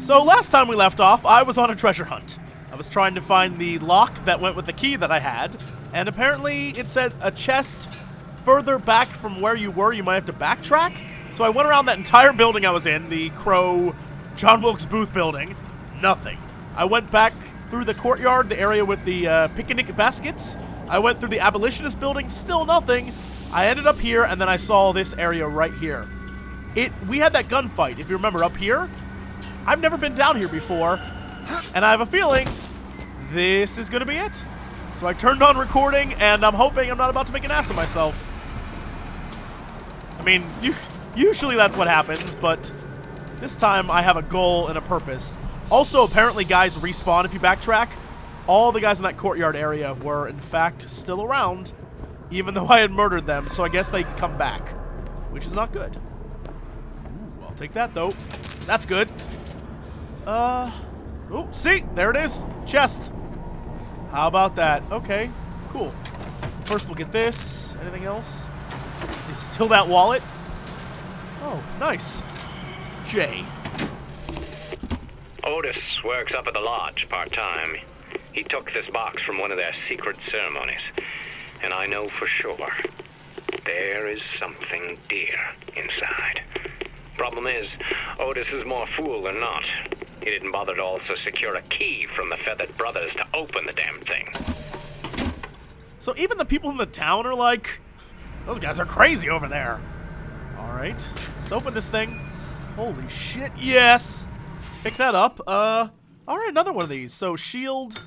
So last time we left off, I was on a treasure hunt. I was trying to find the lock that went with the key that I had, and apparently it said a chest further back from where you were, you might have to backtrack. So I went around that entire building I was in, the Crow John Wilkes Booth building. Nothing. I went back through the courtyard, the area with the picnic baskets. I went through the abolitionist building, still nothing. I ended up here, and then I saw this area right here. We had that gunfight, if you remember, up here. I've never been down here before, and I have a feeling this is going to be it. So I turned on recording, and I'm hoping I'm not about to make an ass of myself. I mean, usually that's what happens, but this time I have a goal and a purpose. Also, apparently guys respawn if you backtrack. All the guys in that courtyard area were, in fact, still around, even though I had murdered them, so I guess they come back, which is not good. Ooh, I'll take that, though. That's good. Oh, see? There it is. Chest. How about that? Okay, cool. First we'll get this. Anything else? Still that wallet. Oh, nice. J. Otis works up at the lodge part-time. He took this box from one of their secret ceremonies. And I know for sure there is something dear inside. Problem is, Otis is more fool than not. He didn't bother to also secure a key from the Feathered Brothers to open the damn thing. So even the people in the town are like, those guys are crazy over there. Alright, let's open this thing. Holy shit, yes! Pick that up. Alright, another one of these. So shield,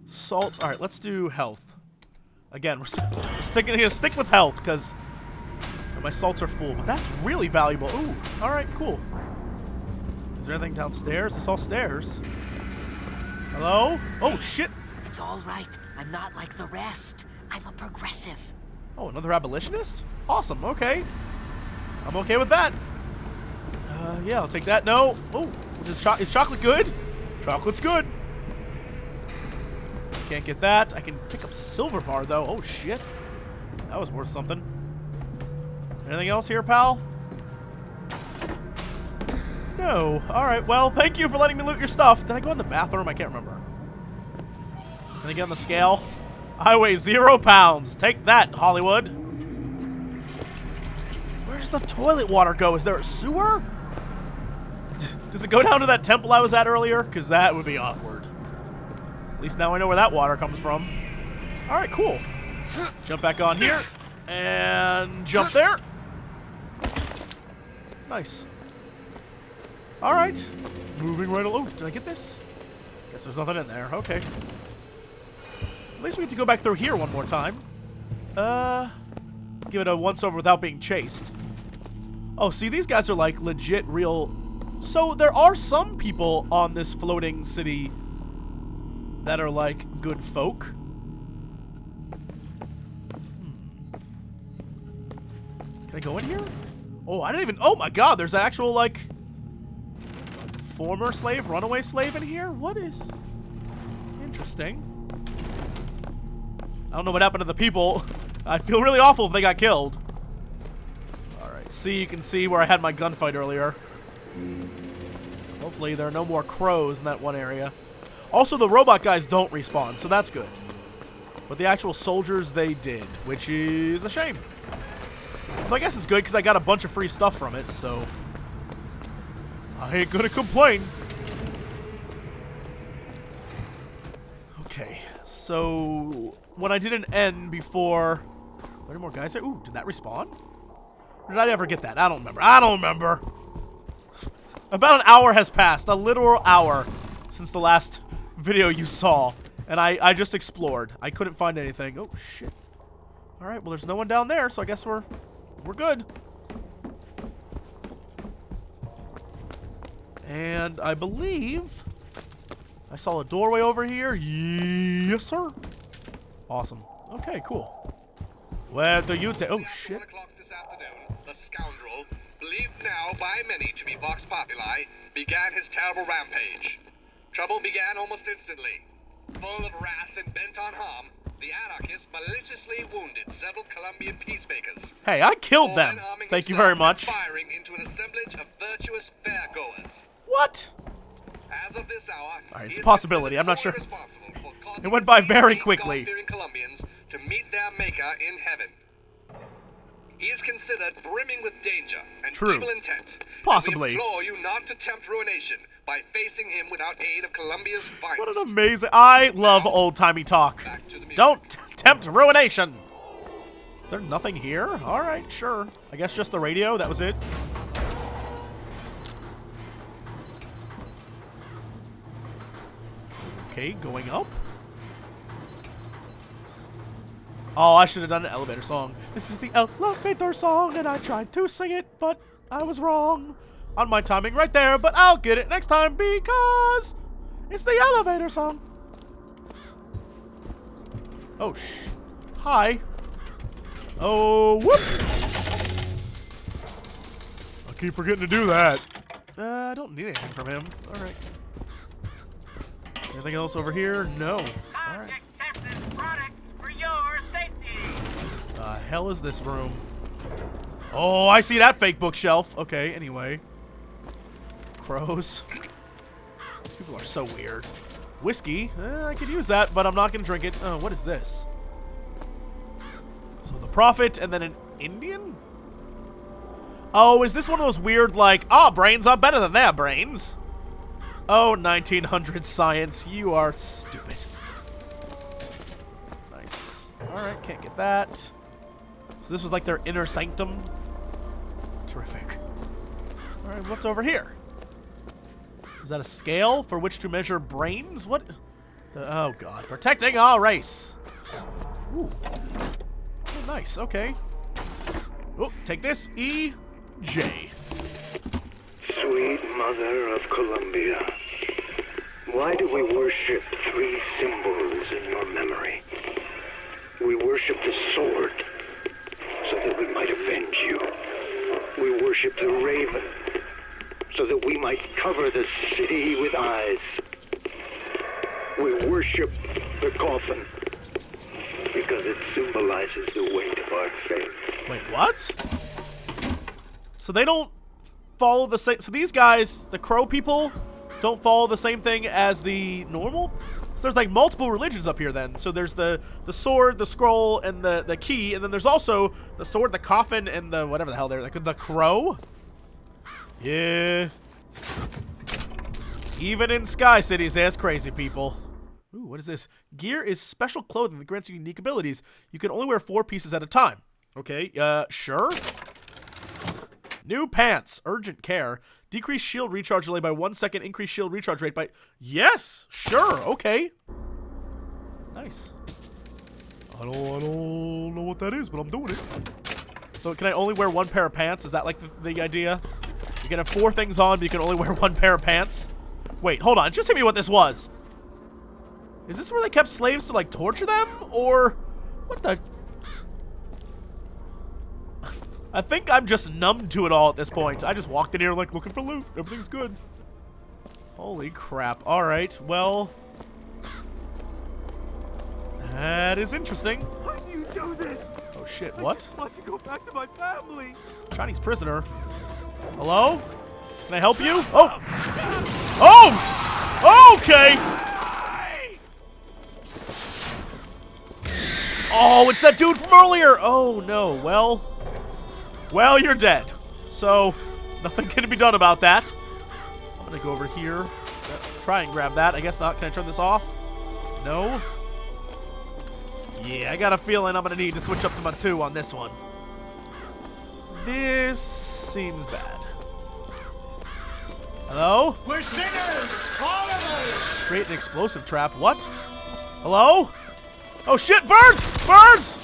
salts. Alright, let's do health. Again, we're gonna stick with health, because my salts are full, but that's really valuable. Ooh, alright, cool. Is there anything downstairs? I saw stairs. Hello? Oh, shit. It's all right. I'm not like the rest. I'm a progressive. Oh, another abolitionist? Awesome, okay. I'm okay with that. Yeah, I'll take that. No. Oh, is chocolate good? Chocolate's good. Can't get that. I can pick up silver bar, though. Oh, shit. That was worth something. Anything else here, pal? No. Alright, well, thank you for letting me loot your stuff. Did I go in the bathroom? I can't remember. Can I get on the scale? I weigh 0 pounds. Take that, Hollywood. Where's the toilet water go? Is there a sewer? Does it go down to that temple I was at earlier? Because that would be awkward. At least now I know where that water comes from. Alright, cool. Jump back on here. And jump there. Nice. Alright. Moving right along. Did I get this? Guess there's nothing in there. Okay. At least we get to go back through here one more time. Give it a once-over without being chased. Oh, see, these guys are like legit real... So there are some people on this floating city that are like good folk. Can I go in here? Oh, I didn't even... Oh my god, there's an actual like... former slave, runaway slave in here? What is... Interesting. I don't know what happened to the people. I'd feel really awful if they got killed. Alright, see, you can see where I had my gunfight earlier. Hopefully there are no more crows in that one area. Also, the robot guys don't respawn, so that's good. But the actual soldiers, they did, which is a shame. But I guess it's good because I got a bunch of free stuff from it, so... I ain't gonna complain. Okay, so... When I did an N before... Are there any more guys there? Ooh, did that respawn? Or did I ever get that? I don't remember. I don't remember. About an hour has passed. A literal hour since the last video you saw. And I just explored. I couldn't find anything. Oh, shit. Alright, well, there's no one down there, so I guess we're good. And I believe I saw a doorway over here. Yes, sir. Awesome. Okay, cool. Where do you take? Oh, shit. 1 o'clock this afternoon, the scoundrel, believed now by many to be Vox Populi, began his terrible rampage. Trouble began almost instantly. Full of wrath and bent on harm, the anarchists maliciously wounded several Colombian peacemakers. Hey, I killed them. Thank you very much. Firing into an assemblage of virtuous fairgoers. What? of this hour, All right, it's he a is possibility. I'm not considered sure. responsible for causing It went by very these quickly. God-fearing Colombians to meet their maker in heaven. He is considered brimming with danger and True. evil intent. Possibly. And we implore you not to tempt ruination by facing him without aid of Colombia's finest. What an amazing... I love old-timey talk. Back to the music. Don't tempt ruination. Is there nothing here? All right, sure. I guess just the radio. That was it. Okay, going up. Oh, I should have done an elevator song. This is the elevator song, and I tried to sing it, but I was wrong on my timing right there, but I'll get it next time because it's the elevator song. Oh, hi. Oh, whoop. I keep forgetting to do that. I don't need anything from him. All right. Anything else over here? No. All right. Products for your safety. The hell is this room? Oh, I see that fake bookshelf. Okay, anyway. Crows. These people are so weird. Whiskey. I could use that, but I'm not going to drink it. Oh, what is this? So the Prophet and then an Indian? Oh, is this one of those weird, like, brains are better than their brains? Oh, 1900 science. You are stupid. Nice. Alright, can't get that. So this was like their inner sanctum. Terrific. Alright, what's over here? Is that a scale for which to measure brains? What? Oh, God. Protecting our race. Ooh. Oh, nice. Okay. Oh, take this. E.J. Sweet Mother of Columbia, why do we worship three symbols in your memory? We worship the sword, so that we might avenge you. We worship the raven, so that we might cover the city with eyes. We worship the coffin, because it symbolizes the weight of our faith. Wait, what? So they don't follow the same... So these guys, the crow people, don't follow the same thing as the normal? So there's like multiple religions up here then. So there's the sword, the scroll, and the key, and then there's also the sword, the coffin, and the whatever the hell they're like, the crow? Yeah. Even in Sky Cities, there's crazy people. Ooh, what is this? Gear is special clothing that grants you unique abilities. You can only wear 4 pieces at a time. Okay, sure. New pants. Urgent care. Decrease shield recharge delay by 1 second. Increase shield recharge rate by... Yes! Sure, okay. Nice. I don't know what that is, but I'm doing it. So can I only wear 1 pair of pants? Is that like the idea? You can have 4 things on, but you can only wear 1 pair of pants? Wait, hold on. Just hit me what this was. Is this where they kept slaves to, like, torture them? Or... What the... I think I'm just numb to it all at this point. I just walked in here, like, looking for loot. Everything's good. Holy crap. Alright, well... That is interesting. Why do you do this? Oh, shit, what? I want to go back to my family. Chinese prisoner. Hello? Can I help you? Oh! Oh! Okay! Oh, it's that dude from earlier! Oh, no. Well, you're dead. So, nothing can be done about that. I'm gonna go over here. Try and grab that. I guess not. Can I turn this off? No? Yeah, I got a feeling I'm gonna need to switch up to my 2 on this one. This seems bad. Hello? We're sinners! All of us! Create an explosive trap. What? Hello? Oh shit, birds! Birds!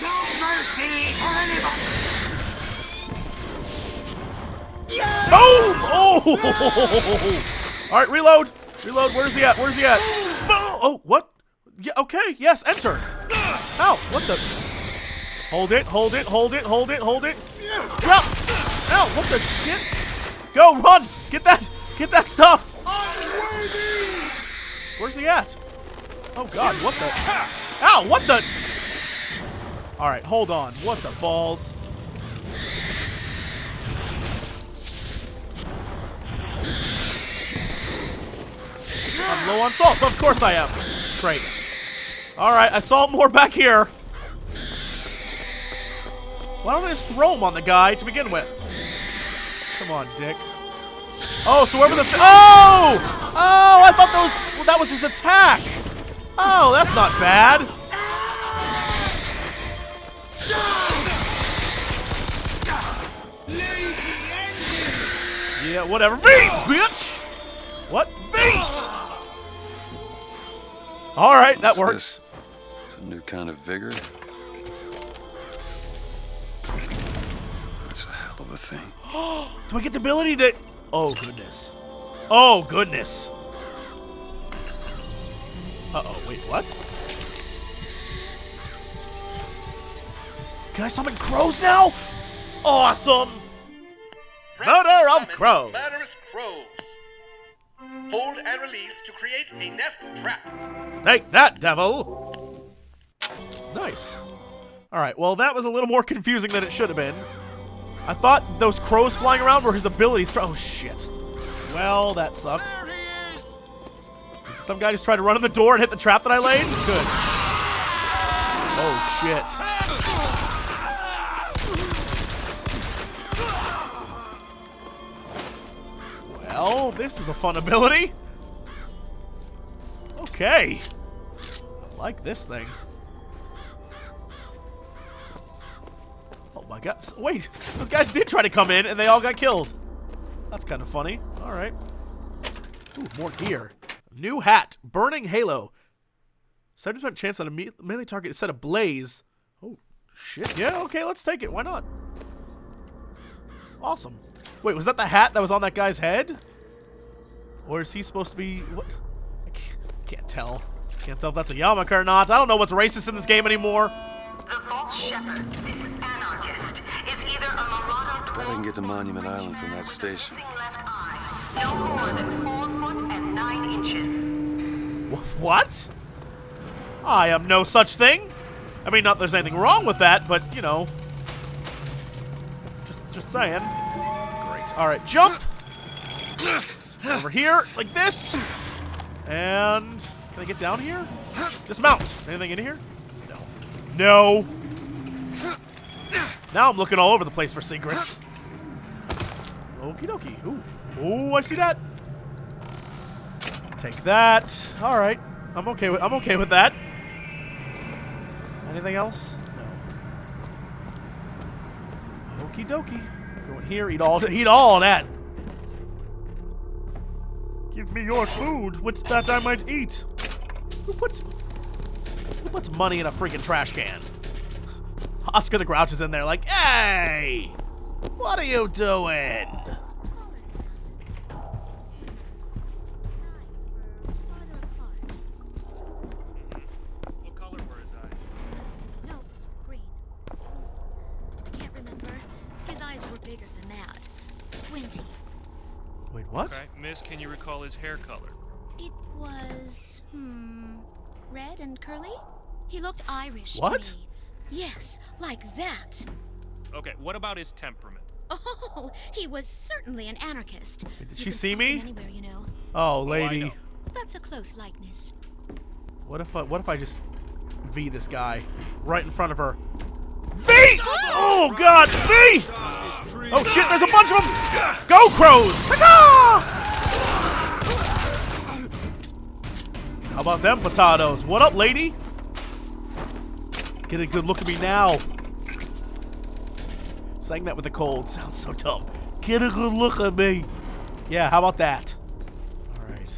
No mercy for anybody! Yeah! Boom! Oh! Alright, reload! Reload, where's he at? Where's he at? Oh, what? Yeah, okay, yes, enter. Ow, what the? Hold it, hold it, hold it, hold it, hold it. Drop! Ow, what the shit? Go, run! Get that stuff! Unworthy! Where's he at? Oh god, what the? Ow, what the? Alright, hold on. What the balls? low on salt. So of course I am. Great. Alright, I saw more back here. Why don't I just throw them on the guy to begin with? Come on, dick. Oh, so whoever the... Oh! Oh, I thought that was his attack. Oh, that's not bad. Yeah, whatever. Beat, bitch! What? Beat! Alright, that works. It's a new kind of vigor. That's a hell of a thing. Do I get the ability to... Oh, goodness. Oh, goodness. Uh-oh, wait, what? Can I summon crows now? Awesome! Murder of crows. Murderous crows. Hold and release to create a nest trap. Take that, devil! Nice. Alright, well, that was a little more confusing than it should have been. I thought those crows flying around were his abilities. Oh, shit. Well, that sucks. Some guy just tried to run in the door and hit the trap that I laid? Good. Oh, shit. Well, this is a fun ability. Okay. I like this thing. Oh my god. Wait, those guys did try to come in and they all got killed. That's kind of funny. Alright. Ooh, more gear. New hat. Burning Halo. 70% chance that a melee target is set ablaze. Oh, shit. Yeah, okay, let's take it. Why not? Awesome. Wait, was that the hat that was on that guy's head? Or is he supposed to be... What? I can't tell. Can't tell if that's a yarmulke or not. I don't know what's racist in this game anymore. The false shepherd, this anarchist, is either a mulatto Bet I can get to Monument Island from that station. left eye, no more than 4 foot and 9 inches. What? I am no such thing. I mean, not that there's anything wrong with that, but, you know. Just saying. Great. All right, jump. Over here, like this. And can I get down here? Dismount. Anything in here? No. No. Now I'm looking all over the place for secrets. Okie dokie. Ooh. Ooh, I see that. Take that. All right. I'm okay with that. Anything else? No. Okie dokie. Go in here, eat all that. Give me your food, which that I might eat. Who puts money in a freaking trash can? Oscar the Grouch is in there like, hey! What are you doing? What color were his eyes? No, green. I can't remember. His eyes were bigger than that. Squinty. Wait, what? Okay, miss, can you recall his hair color? It was, red and curly? He looked Irish What? to me. Yes, like that. Okay, what about his temperament? Oh, he was certainly an anarchist. Wait, did You she can see spot me? him anywhere, you know. Oh, I lady. know. That's a close likeness. What if I just V this guy right in front of her? V! Oh God, V! Oh shit, there's a bunch of them! Go crows! Ta-da! How about them potatoes? What up, lady? Get a good look at me now. Saying that with a cold sounds so dumb. Get a good look at me. Yeah, how about that? Alright.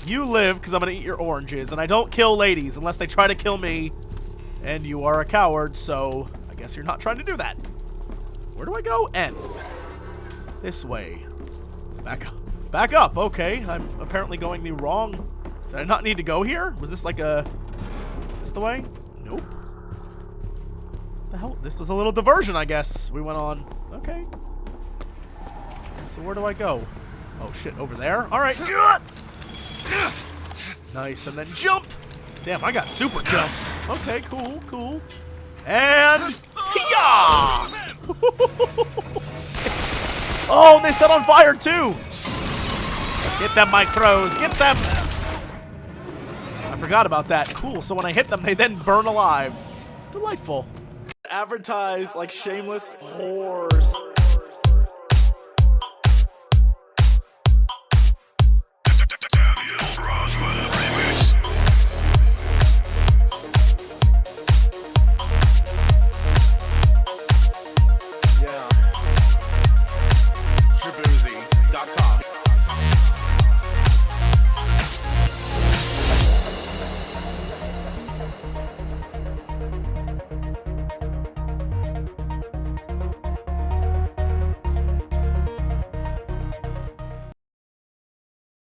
You live, because I'm going to eat your oranges, and I don't kill ladies unless they try to kill me. And you are a coward, so I guess you're not trying to do that. Where do I go? N. This way. Back up. Back up, okay. I'm apparently going the wrong... Did I not need to go here? Was this like a... Is this the way? Nope. The hell? This was a little diversion, I guess. We went on. Okay. So where do I go? Oh shit, over there? Alright. Nice, and then jump! Damn, I got super jumps. Okay, cool, cool. And... Hiya! Oh, they set on fire too! Get them, my crows, get them! forgot about that. Cool, so when I hit them, they then burn alive. Delightful. Advertise like shameless whores.